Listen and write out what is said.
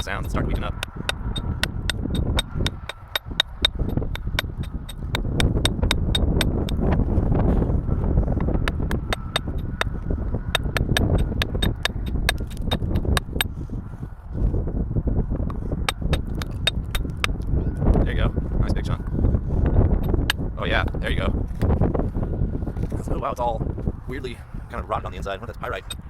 sounds. It's starting to weaken up. There you go. Nice big chunk. Oh yeah, there you go. Oh wow, it's all weirdly kind of rotted on the inside. I wonder if that's pyrite.